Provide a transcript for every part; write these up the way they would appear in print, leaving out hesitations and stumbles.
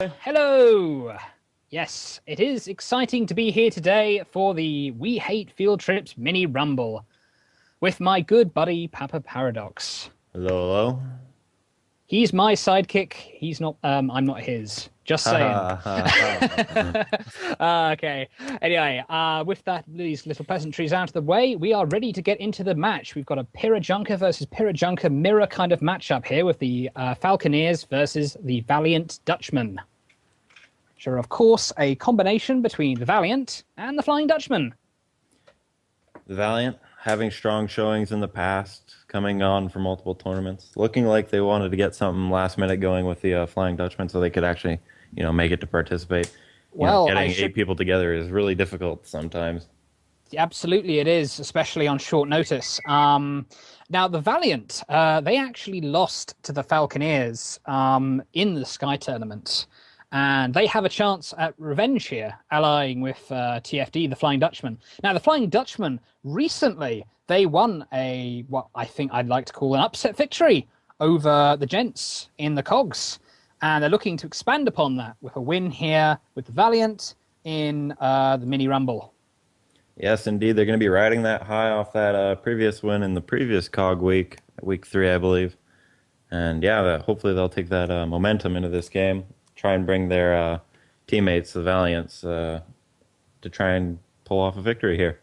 Hello! Yes, it is exciting to be here today for the We Hate Field Trips mini rumble with my good buddy Papa Paradox. Hello, hello. He's my sidekick. He's not. I'm not his. Just Ha saying. ha ha ha. Okay. Anyway, with these little pleasantries out of the way, we are ready to get into the match. We've got a Pirajunker versus Pirajunker mirror kind of matchup here with the Falconeers versus the Valiant Dutchman. Sure, of course, a combination between the Valiant and the Flying Dutchman. The Valiant having strong showings in the past, coming on for multiple tournaments, looking like they wanted to get something last minute going with the Flying Dutchman so they could actually, make it to participate. Well, Getting eight people together is really difficult sometimes. Absolutely, it is, especially on short notice. Now, the Valiant, they actually lost to the Falconeers in the Sky Tournament. And they have a chance at revenge here, allying with TFD, the Flying Dutchman. Now, the Flying Dutchman, recently, they won what I think I'd like to call an upset victory over the gents in the Cogs. And they're looking to expand upon that with a win here with the Valiant in the Mini Rumble. Yes, indeed. They're going to be riding that high off that previous win in the previous COG week 3, I believe. And yeah, hopefully they'll take that momentum into this game. Try and bring their teammates, the Valiants, to try and pull off a victory here.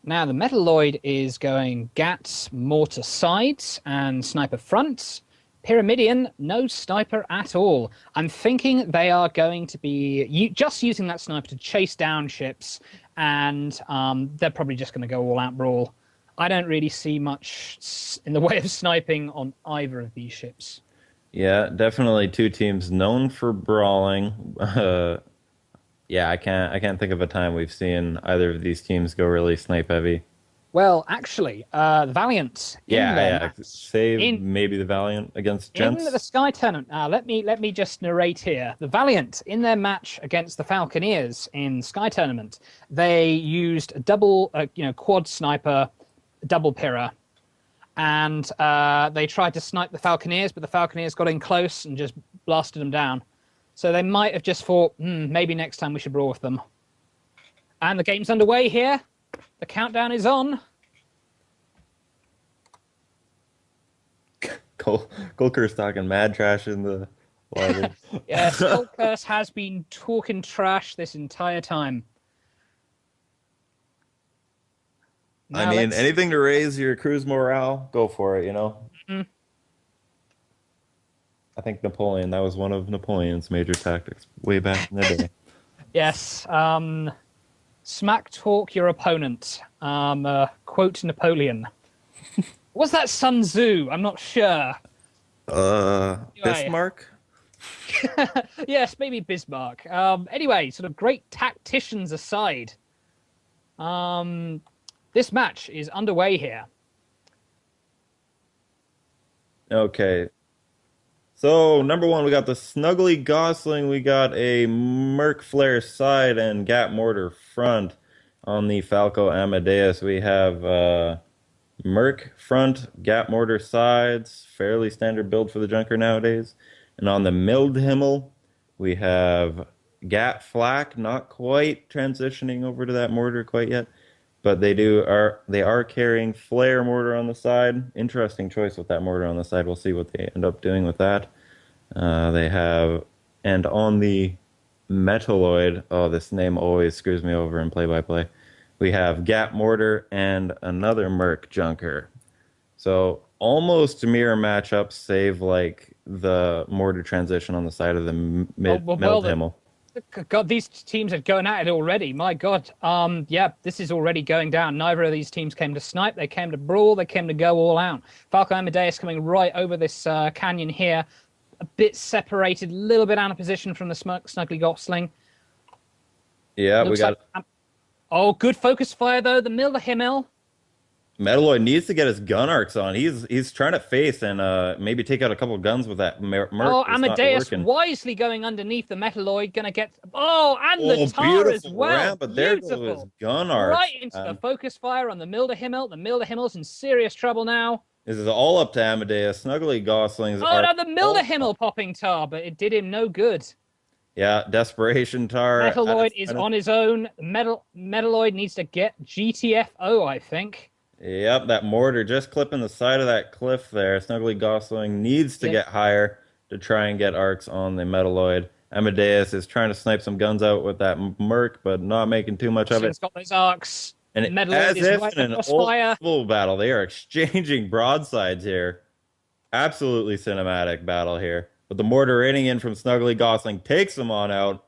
Now, the Metalloid is going Gats, Mortar sides, and Sniper fronts. Pyramidion, no sniper at all. I'm thinking they are going to be just using that sniper to chase down ships, and they're probably just going to go all-out brawl. I don't really see much in the way of sniping on either of these ships. Yeah, definitely two teams known for brawling. Yeah, I can't think of a time we've seen either of these teams go really snipe heavy. Well, actually, the Valiant. Maybe the Valiant against Gents. In the Sky Tournament. Let me just narrate here. The Valiant, in their match against the Falconeers in Sky Tournament, they used a double, quad sniper, double Pyrrha. And they tried to snipe the Falconeers, but the Falconeers got in close and just blasted them down. So they might have just thought, maybe next time we should brawl with them. And the game's underway here. The countdown is on. Kulker's talking mad trash in the lobby. Yes, Kulker has been talking trash this entire time. Now anything to raise your crew's morale, go for it, Mm-hmm. I think Napoleon, that was one of Napoleon's major tactics way back in the day. Yes. Smack talk your opponent. Quote Napoleon. Was that Sun Tzu? I'm not sure. Bismarck? Yes, maybe Bismarck. Anyway, sort of great tacticians aside. This match is underway here. Okay. So, number one, we got the Snuggly Gosling. We got a Merc Flare side and Gat Mortar front. On the Falco Amadeus, we have Merc front, Gat Mortar sides. Fairly standard build for the Junker nowadays. And on the Mildhimmel, we have Gat Flak, not quite transitioning over to that mortar quite yet. But they are carrying Flare Mortar on the side. Interesting choice with that mortar on the side. We'll see what they end up doing with that. And on the Metalloid, this name always screws me over in play-by-play. We have Gat Mortar and another Merc Junker. So almost mirror matchups, save like the mortar transition on the side of the Mildhimmel. God, these teams are going at it already. My God. Yeah, this is already going down. Neither of these teams came to snipe. They came to brawl. They came to go all out. Falco Amadeus coming right over this canyon here. A bit separated, a little bit out of position from the Snuggly Gosling. Yeah, we got... Oh, good focus fire, though. The Mildhimmel. Metalloid needs to get his gun arcs on. He's trying to face and maybe take out a couple of guns with that Merc. Oh, Amadeus wisely going underneath the Metalloid, gonna get and the tar as well. Ram, but there goes his gun arcs. Right into the focus fire on the Mildhimmel. The Mildhimmel's in serious trouble now. This is all up to Amadeus. Snuggly Goslings Oh are no, the all Mildehimmel popping tar, but it did him no good. yeah, Desperation Tar at Metalloid its is finest. on his own. Metalloid needs to get GTFO, I think. Yep, that mortar just clipping the side of that cliff there. Snuggly Gosling needs to Yep. get higher to try and get arcs on the Metalloid. Amadeus is trying to snipe some guns out with that Merc, but not making too much of it. Gosling's got those arcs. And Metalloid as is if right in in the an old crossfire. naval battle, they are exchanging broadsides here. Absolutely cinematic battle here. But the mortar raining in from Snuggly Gosling takes them on out,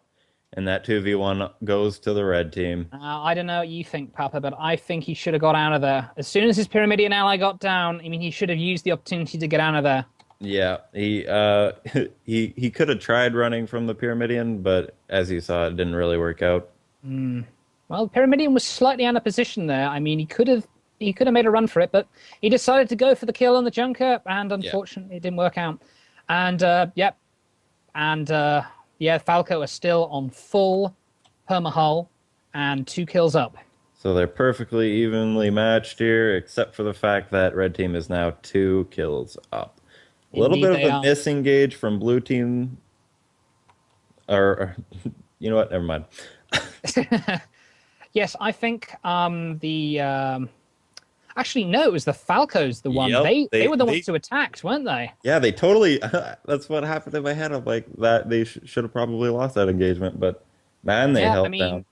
and that 2v1 goes to the red team. I don't know what you think, Papa, but I think he should have got out of there. As soon as his Pyramidian ally got down, I mean, he should have used the opportunity to get out of there. Yeah, he he could have tried running from the Pyramidion, but as you saw, it didn't really work out. Well, the Pyramidion was slightly out of position there. I mean, he could have made a run for it, but he decided to go for the kill on the Junker, and Yeah. unfortunately, it didn't work out. And yep, and yeah, Falco are still on full permahull and 2 kills up. So they're perfectly evenly matched here, except for the fact that red team is now 2 kills up. A little Indeed, bit of they a are. misengage from blue team, or you know what? Never mind. Yes, I think the actually no, it was the Falcos the one. Yep, They were the ones who attacked, weren't they? yeah, they totally. That's what happened in my head. I'm like that they should have probably lost that engagement, but man, they Yeah, I held down. mean,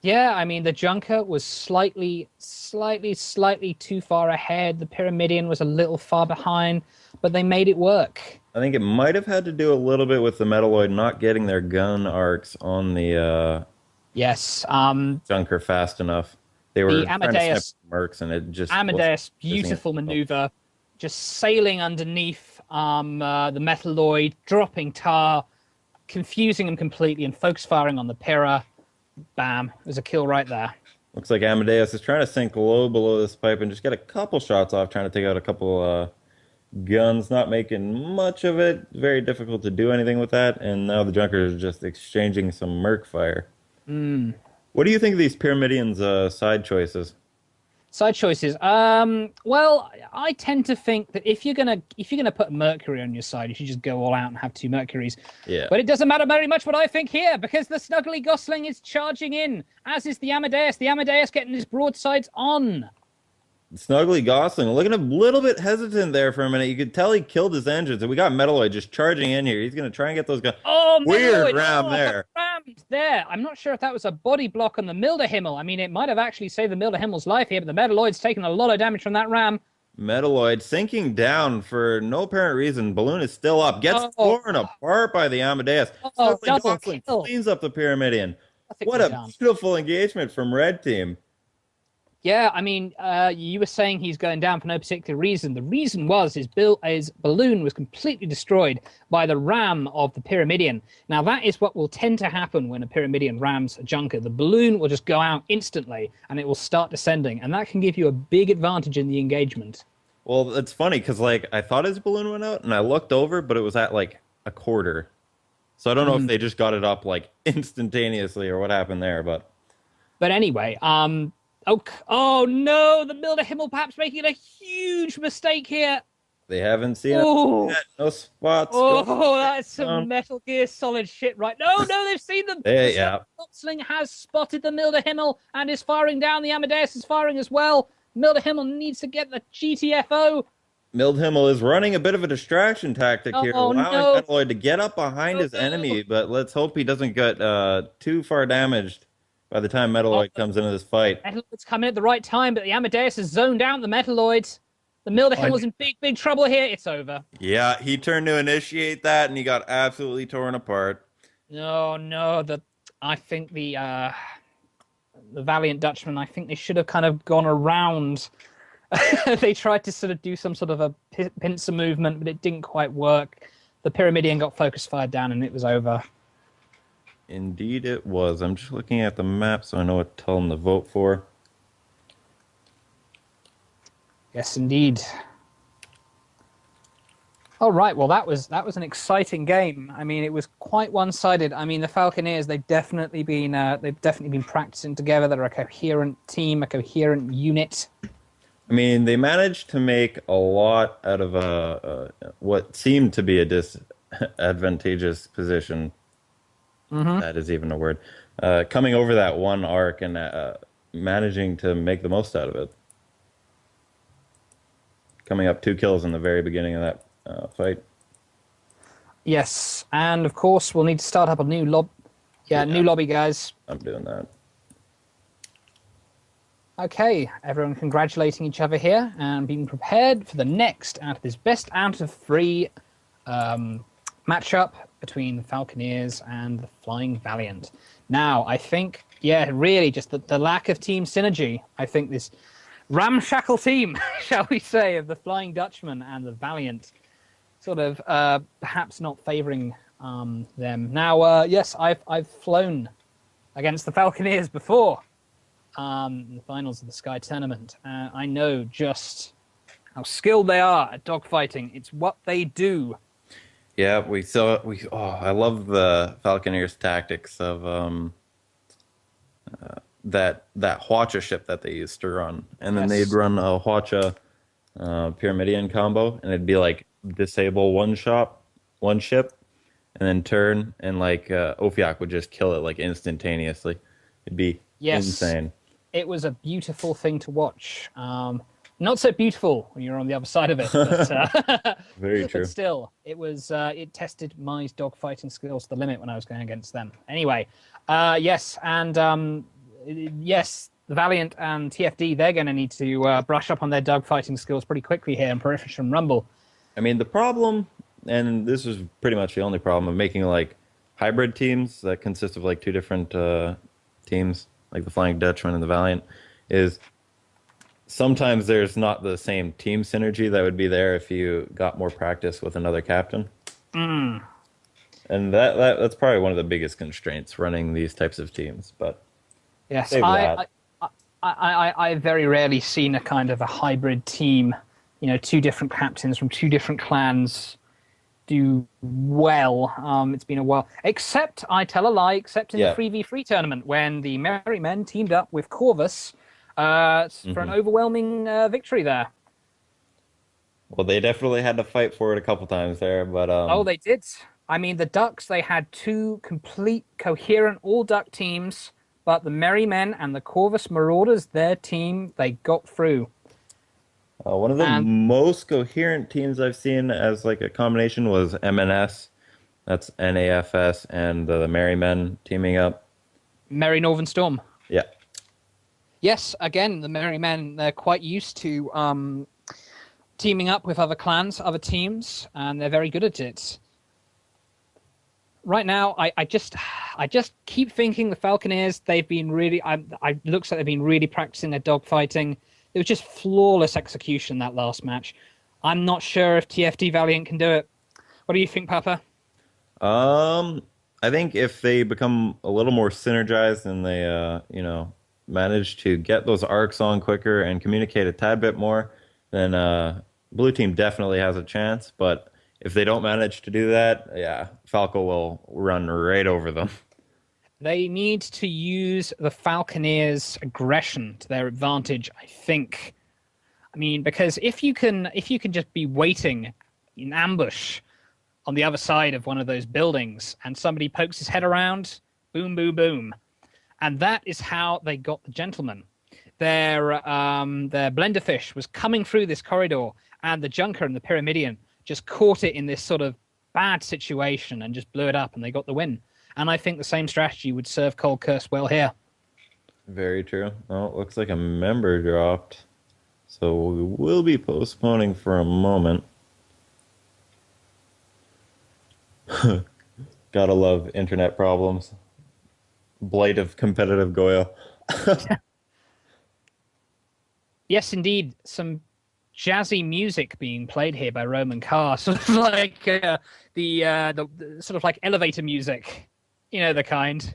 yeah, I mean the Junker was slightly too far ahead. The Pyramidion was a little far behind, but they made it work. I think it might have had to do a little bit with the Metalloid not getting their gun arcs on the Yes, Junker fast enough. They were the trying to snip Amadeus Mercs, and it just wasn't Amadeus, using it. beautiful maneuver, just sailing underneath the Metalloid, dropping tar, confusing him completely, and focus firing on the Pyrrha. Bam! There's a kill right there. Looks like Amadeus is trying to sink low below this pipe and just get a couple shots off, trying to take out a couple guns, not making much of it. Very difficult to do anything with that. And now the Junkers are just exchanging some Merc fire. What do you think of these Pyramidians' side choices? Side choices. Well, I tend to think that if you're gonna put Mercury on your side, you should just go all out and have 2 Mercuries. Yeah. But it doesn't matter very much what I think here because the Snuggly Gosling is charging in, as is the Amadeus. The Amadeus getting his broadsides on. Snuggly Gosling, looking a little bit hesitant there for a minute. You could tell he killed his engines, and we got Metalloid just charging in here. He's going to try and get those guns. Oh, Weird Metalloid. ram Oh, there. rammed there. I'm not sure if that was a body block on the Mildehimmel. I mean, it might have actually saved the Mildehimmel's life here, but the Metalloid's taken a lot of damage from that ram. Metalloid sinking down for no apparent reason. Balloon is still up. Gets Oh, torn apart by the Amadeus. oh, Snuggly double Gosling kill. cleans up the Pyramidion. What Perfectly a done. beautiful engagement from Red Team. Yeah, I mean, you were saying he's going down for no particular reason. The reason was his balloon was completely destroyed by the ram of the Pyramidion. Now, that is what will tend to happen when a Pyramidion rams a Junker. The balloon will just go out instantly, and it will start descending, and that can give you a big advantage in the engagement. Well, it's funny because like I thought his balloon went out, and I looked over, but it was at like a quarter. So I don't know if they just got it up like instantaneously or what happened there, but But anyway, oh no, the Mildehimmel perhaps making a huge mistake here. they haven't seen Oh, it yet. No spots. oh, that's some down. Metal Gear Solid shit, right? No, they've seen them. Yeah. Boxling has spotted the Mildehimmel and is firing down. The Amadeus is firing as well. Mildehimmel needs to get the GTFO. Mildhimmel is running a bit of a distraction tactic here, Oh, allowing no. Metalloid to get up behind his enemy, but let's hope he doesn't get too far damaged by the time Metalloid comes into this fight. Metalloid's coming at the right time, but the Amadeus has zoned out the Metalloid. The Mildehimmel's in big trouble here. It's over. Yeah, he turned to initiate that, and he got absolutely torn apart. No, I think the Valiant Dutchman, I think they should have kind of gone around. They tried to sort of do some sort of a pincer movement, but it didn't quite work. The Pyramidion got focus fired down, and it was over. Indeed it was. I'm just looking at the map so I know what to tell him to vote for. Yes, indeed. All right. Well, that was an exciting game. I mean, it was quite one-sided. I mean, the Falconeers, they've definitely been practicing together. They're a coherent team, a coherent unit. I mean, they managed to make a lot out of what seemed to be a disadvantageous position. Hmm. That is even a word. Coming over that one arc and managing to make the most out of it. Coming up 2 kills in the very beginning of that fight. Yes, and of course we'll need to start up a new lob. Yeah, Yeah, new lobby, guys. I'm doing that. Okay, everyone congratulating each other here and being prepared for the next out of this best out of three matchup between the Falconeers and the Flying Valiant. Now, I think, yeah, really just the lack of team synergy. I think this ramshackle team, shall we say, of the Flying Dutchman and the Valiant sort of perhaps not favouring them. Now, yes, I've flown against the Falconeers before in the finals of the Sky Tournament. I know just how skilled they are at dogfighting. It's what they do. Yeah, we saw we. Oh, I love the Falconeers' tactics of that Hwacha ship that they used to run, and then they'd Yes, run a Hwacha Pyramidion combo, and it'd be like disable one ship, and then turn, and like Ophiok would just kill it like instantaneously. It'd be yes, insane. it was a beautiful thing to watch. Not so beautiful when you're on the other side of it, but Very but true. still, it was it tested my dogfighting skills to the limit when I was going against them. Anyway, yes, and yes, the Valiant and TFD they're going to need to brush up on their dogfighting skills pretty quickly here in Purification Rumble. I mean, the problem, and this is pretty much the only problem of making like hybrid teams that consist of like two different teams, like the Flying Dutchman and the Valiant, is sometimes there's not the same team synergy that would be there if you got more practice with another captain. Mm. And that's probably one of the biggest constraints running these types of teams. But Yes, save that. I very rarely seen a kind of a hybrid team, two different captains from two different clans do well. It's been a while, except I tell a lie, except in the Yeah. 3v3 tournament when the Merry Men teamed up with Corvus for an Hmm. overwhelming victory there. Well, they definitely had to fight for it a couple times there, but Oh, they did. I mean, the Ducks, they had two complete, coherent, all Duck teams, but the Merry Men and the Corvus Marauders, their team, they got through. one of the And most coherent teams I've seen as like a combination was MNS. That's NAFS and the Merry Men teaming up. Merry Northern Storm. Yeah. Yes, again, the Merry Men, they're quite used to teaming up with other clans, other teams, and they're very good at it. Right now, I just keep thinking the Falconeers, they've been really, looks like they've been really practicing their dogfighting. It was just flawless execution that last match. I'm not sure if TFD Valiant can do it. What do you think, Papa? Um, I think if they become a little more synergized and they, manage to get those arcs on quicker and communicate a tad bit more, then blue team definitely has a chance. But if they don't manage to do that, yeah, Falco will run right over them. They need to use the Falconeers' aggression to their advantage, I think. I mean, because if you can just be waiting in ambush on the other side of one of those buildings and somebody pokes his head around, boom, boom, boom. And that is how they got the gentleman. Their blenderfish was coming through this corridor, and the Junker and the Pyramidion just caught it in this sort of bad situation and just blew it up, and they got the win. And I think the same strategy would serve Cold Curse well here. Very true. Oh, it looks like a member dropped. So we will be postponing for a moment. Gotta love internet problems. Blight of competitive Goya. Yes, indeed, some jazzy music being played here by Roman Carr, sort of like the sort of like elevator music, the kind.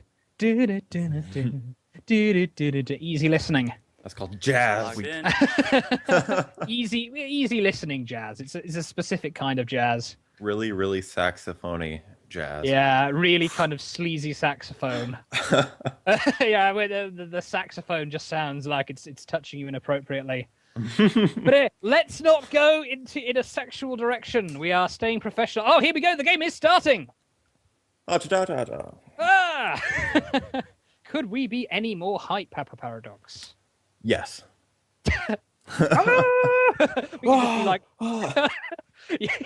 Easy listening. That's called jazz. Logged in. Easy listening jazz. It's a specific kind of jazz. Really, really saxophony jazz. Yeah, really kind of sleazy saxophone. Yeah, where the saxophone just sounds like it's touching you inappropriately. But let's not go in a sexual direction. We are staying professional. Oh, here we go. The game is starting. Ah! Could we be any more hype, Papa Paradox? Yes. We could just be like,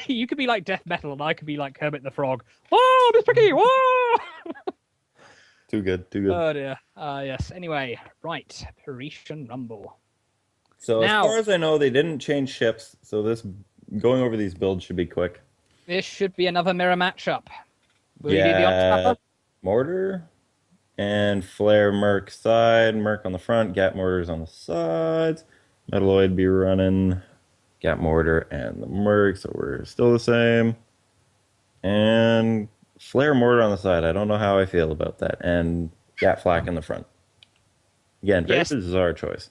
you could be like death metal, and I could be like Kermit the Frog. Oh, Miss Piggy! Whoa! Too good. Too good. Oh dear. Yes. Anyway, right. Parisian Rumble. So Now, as far as I know, they didn't change ships. So this going over these builds should be quick. this should be another mirror matchup. Will you be the Ox Mortar and Flare Merc side. Merc on the front. Gat Mortars on the sides. Metalloid be running Gat Mortar and the Merc. So we're still the same. And Flare Mortar on the side. I don't know how I feel about that. And Gat Flak in the front. Again, very bizarre choice.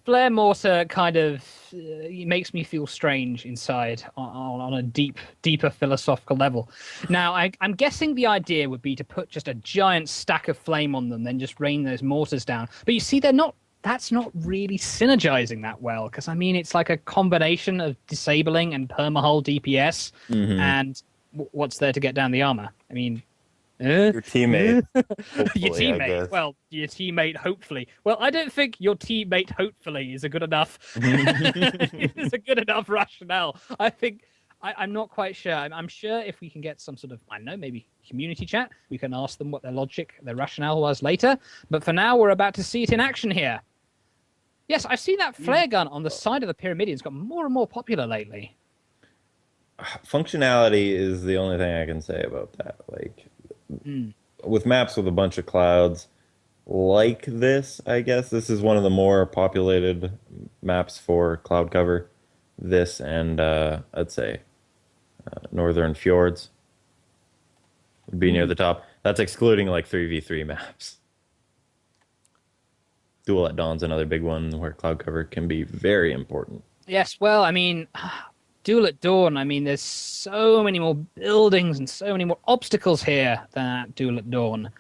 Flare Mortar kind of makes me feel strange inside on a deeper philosophical level. Now, I'm guessing the idea would be to put just a giant stack of flame on them, then just rain those mortars down. But you see, that's not really synergizing that well, because, I mean, it's like a combination of disabling and permahull DPS, and what's there to get down the armor? I mean... Your teammate. Your teammate. Well, your teammate, hopefully. Well, I don't think your teammate, hopefully, is a good enough. Is a good enough rationale. I think I'm not quite sure. I'm sure if we can get some sort of, I don't know, maybe community chat, we can ask them what their logic, their rationale was later. But for now, we're about to see it in action here. Yes, I've seen that flare gun on the side of the Pyramidians got more and more popular lately. Functionality is the only thing I can say about that. Like. With maps with a bunch of clouds like this, I guess this is one of the more populated maps for cloud cover. This and I'd say Northern Fjords would be near the top. That's excluding like 3v3 maps. Duel at Dawn's another big one where cloud cover can be very important. Yes, well, I mean... Duel at Dawn, I mean, there's so many more buildings and so many more obstacles here than at Duel at Dawn.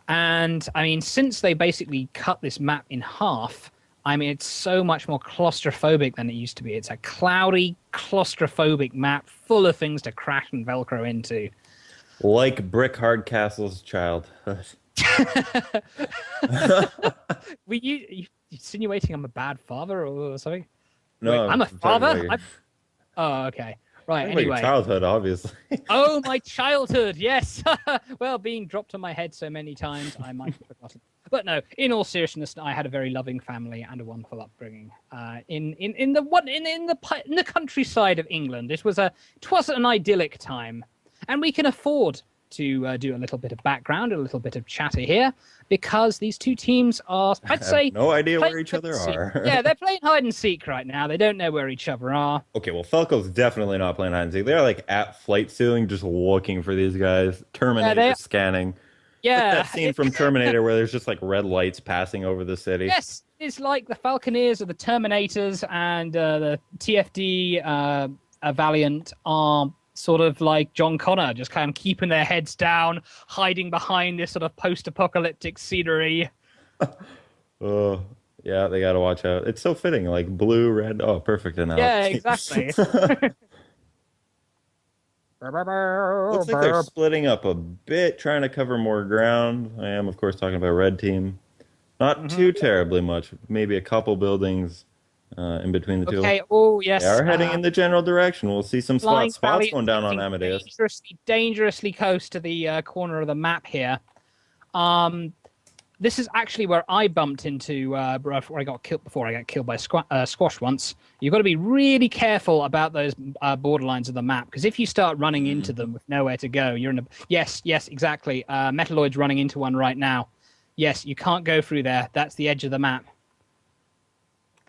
And, I mean, since they basically cut this map in half, I mean, it's so much more claustrophobic than it used to be. It's a cloudy, claustrophobic map full of things to crash and Velcro into. Like Brick Hardcastle's childhood. Were you insinuating I'm a bad father or something? No, wait, I'm a father? Oh, okay. Right, anyway. Your childhood, obviously. Oh, my childhood, yes. Well, being dropped on my head so many times, I might have forgotten. But no, in all seriousness, I had a very loving family and a wonderful upbringing. In the countryside of England, it was an idyllic time, and we can afford to do a little bit of background, a little bit of chatter here, because these two teams are, I'd say... no idea where each other are. Yeah, they're playing hide and seek right now. They don't know where each other are. Okay, well, Falco's definitely not playing hide and seek. They're like at flight ceiling just looking for these guys. Terminator scanning. Yeah. Like that scene from Terminator where there's just like red lights passing over the city. Yes, it's like the Falconeers or the Terminators and the TFD Valiant are sort of like John Connor, just kind of keeping their heads down, hiding behind this sort of post-apocalyptic scenery. Oh, yeah, they got to watch out. It's so fitting, like blue, red. Oh, perfect analogy. Yeah, exactly. Looks like they're splitting up a bit, trying to cover more ground. I am, of course, talking about red team. Not too terribly much. Maybe a couple buildings in between the two. Okay, oh, yes. They are heading in the general direction. We'll see some spots going down on Amadeus. Dangerously close to the corner of the map here. This is actually where I bumped into before I got killed by squash once. You've got to be really careful about those borderlines of the map, because if you start running into them with nowhere to go, you're in a... Yes, exactly. Metalloid's running into one right now. Yes, you can't go through there. That's the edge of the map.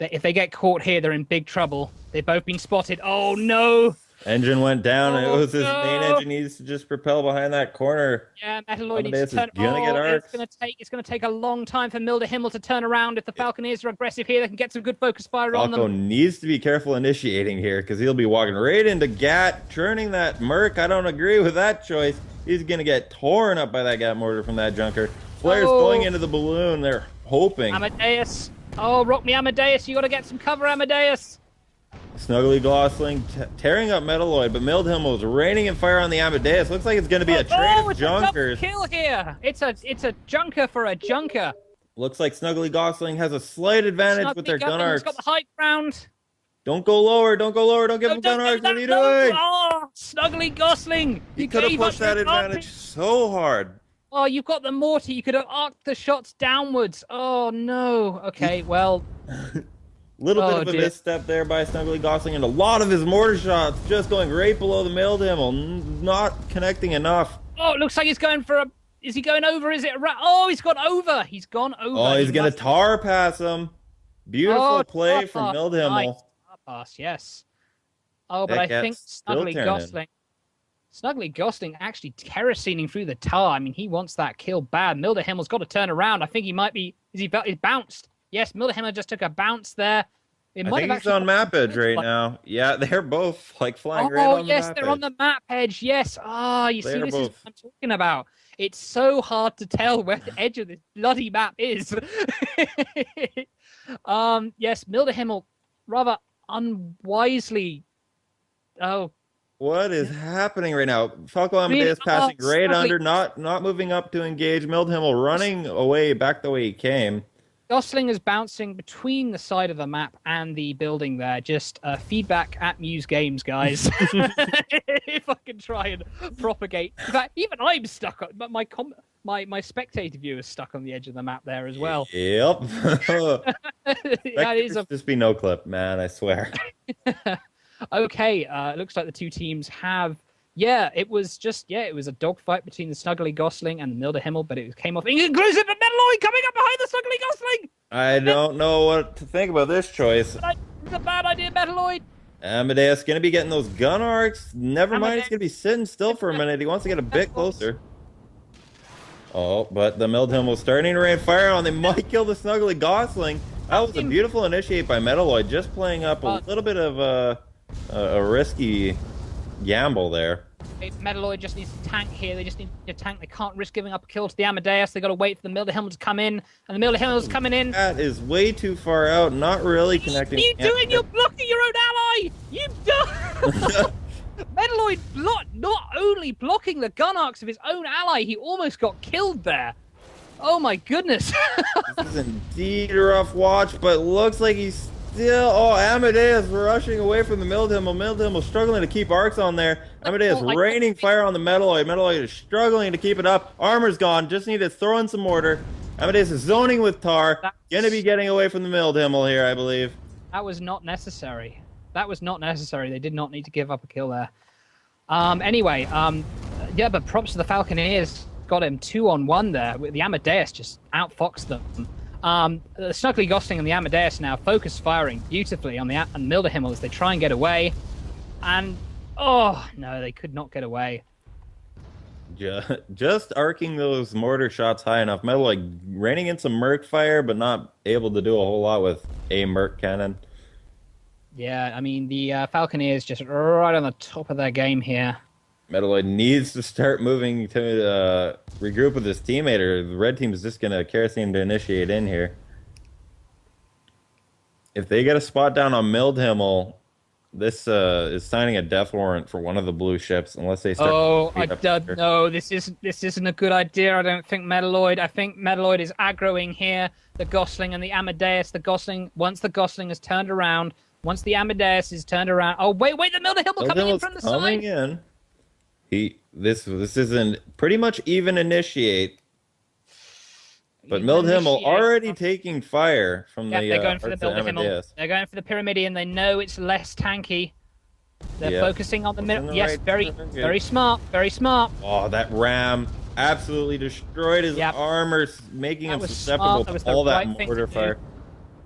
If they get caught here, they're in big trouble. They've both been spotted. Oh, no! Engine went down, and it was his main engine needs to just propel behind that corner. Yeah, Metalloid needs to turn. It's going to take a long time for Milder Himmel to turn around. If the Falconeers are aggressive here, they can get some good focus fire on them. Falco needs to be careful initiating here, because he'll be walking right into Gat, turning that Merc. I don't agree with that choice. He's going to get torn up by that Gat mortar from that junker. Flares going into the balloon. They're hoping. Amadeus Oh, rock me, Amadeus. You got to get some cover, Amadeus. Snuggly Glossling tearing up Metalloid, but Mildhimmel's raining in fire on the Amadeus. Looks like it's going to be a trade of It's a double junkers. kill here. It's a junker for a junker. Looks like Snuggly Gosling has a slight advantage with their gun Gutling's arcs. got the high ground. Don't go lower. Don't go lower. Don't give No, him gun don't do arcs. What that, are you no. doing? Oh, Snuggly Gosling. He You could have gave up pushed that your advantage so hard. Oh, you've got the mortar. You could have arced the shots downwards. Oh, no. Okay, well. Little bit Oh, of a dear. misstep there by Snuggly Gosling, and a lot of his mortar shots just going right below the Mildhimmel, not connecting enough. Oh, it looks like he's going for a. Is he going over? Is it a Oh, he's gone over. He's gone over. Oh, he's He going to must- tar pass him. Beautiful Oh, play tar from pass. Mildhimmel. Nice. Tar pass, yes. Oh, but That I cat's think still Snuggly turning. Gosling. Snuggly Gosling actually kerosening through the tar. I mean, he wants that kill bad. Mildhimmel's got to turn around. I think he might be. He's bounced. Yes, Mildhimmel just took a bounce there. It I might think have he's actually on map edge like- right now. Yeah, they're both like flying right Oh, on yes, the map they're edge. on the map edge. Yes. Ah, you see, They're this is both. what I'm talking about. It's so hard to tell where the edge of this bloody map is. Yes, Mildhimmel rather unwisely. Oh, What is happening right now? Falco Really? Amadeus passing Oh, right Snuggly. under, not moving up to engage. Mildhimmel running away back the way he came. Gosling is bouncing between the side of the map and the building there. Just feedback at Muse Games, guys. If I can try and propagate. In fact, even I'm stuck on but my spectator view is stuck on the edge of the map there as well. Yep. That is a just be no clip, man. I swear. okay. It looks like the two teams have. Yeah, it was a dogfight between the Snuggly Gosling and the Mildhimmel, but it came off inconclusive. But Metalloid coming up behind the Snuggly Gosling. I don't know what to think about this choice. It's a bad idea, Metalloid. Amadeus gonna be getting those gun arcs. Never mind, Amadeus. he's gonna be sitting still for a minute. He wants to get a bit closer. Oh, but the Mildhimmel starting to rain fire on. They might kill the Snuggly Gosling. That was a beautiful initiate by Metalloid, just playing up a little bit of a risky gamble there. Metalloid just needs to tank here. They just need to tank. They can't risk giving up a kill to the Amadeus. They got to wait for the Mildhimmel to come in, and the Mildhimmel's coming in. That is way too far out, not really connecting. You doing? You're blocking your own ally. You've done. Metalloid not only blocking the gun arcs of his own ally, he almost got killed there. Oh my goodness. This is indeed a rough watch, but looks like he's still. Oh, Amadeus rushing away from the Mildhimmel. Mildhimmel struggling to keep arcs on there. Amadeus raining fire on the Metalloid. Metalloid is struggling to keep it up. Armor's gone. Just need to throw in some mortar. Amadeus is zoning with tar. Gonna be getting away from the Mildhimmel here, I believe. That was not necessary. That was not necessary. They did not need to give up a kill there. Anyway, yeah, but props to the Falconeers. Got him 2-on-1 there. The Amadeus just outfoxed them. The Snuggly Gosling and the Amadeus now focus firing beautifully on the and Mildhimmel as they try and get away. And, oh, no, they could not get away. Just arcing those mortar shots high enough. Metal like raining in some Merc fire, but not able to do a whole lot with a Merc cannon. Yeah, I mean, the Falconeers just right on the top of their game here. Metaloid needs to start moving to regroup with his teammate, or the red team is just going to kerosene to initiate in here. If they get a spot down on Mildhimmel, this is signing a death warrant for one of the blue ships, unless they start. Oh, I don't know. This isn't a good idea. I don't think Metalloid. I think Metalloid is aggroing here. The Gosling and the Amadeus. The Gosling. Once the Gosling is turned around. Once the Amadeus is turned around. Oh wait, the Mildhimmel coming in from the coming side. In. This isn't pretty much even initiate. But Mildhimmel already taking fire from the they're going for the Mildhimmel. Mildhimmel. They're going for the Pyramidion. They know it's less tanky. They're focusing on the middle. Yes, very smart. Very smart. Oh, that ram absolutely destroyed his armor, making him susceptible to all that mortar fire.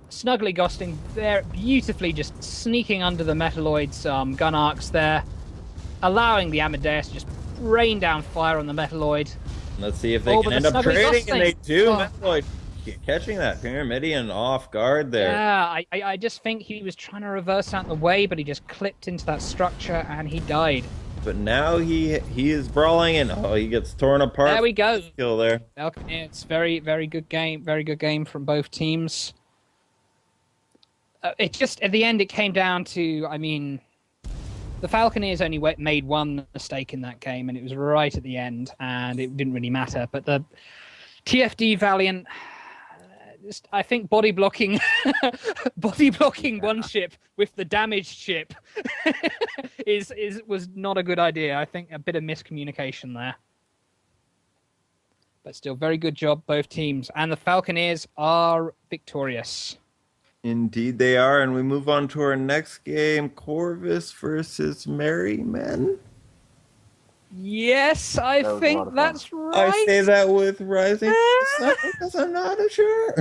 Snuggly Gosling there, beautifully just sneaking under the Metalloid's gun arcs there, allowing the Amadeus to just rain down fire on the Metalloid. Let's see if they can end up trading, and they do. Metalloid catching that Pyramidian off guard there. Yeah, I just think he was trying to reverse out the way, but he just clipped into that structure and he died. But now he is brawling, and he gets torn apart. There we go. Kill there. It's very good game from both teams. it just at the end it came down to, I mean, the Falconeers only made one mistake in that game, and it was right at the end, and it didn't really matter. But the TFD Valiant, I think body blocking, body blocking one ship with the damaged ship was not a good idea. I think a bit of miscommunication there. But still, very good job, both teams. And the Falconeers are victorious. Indeed they are, and we move on to our next game, Corvus versus Merrymen. Yes, I think that's right. I say that with rising because I'm not sure.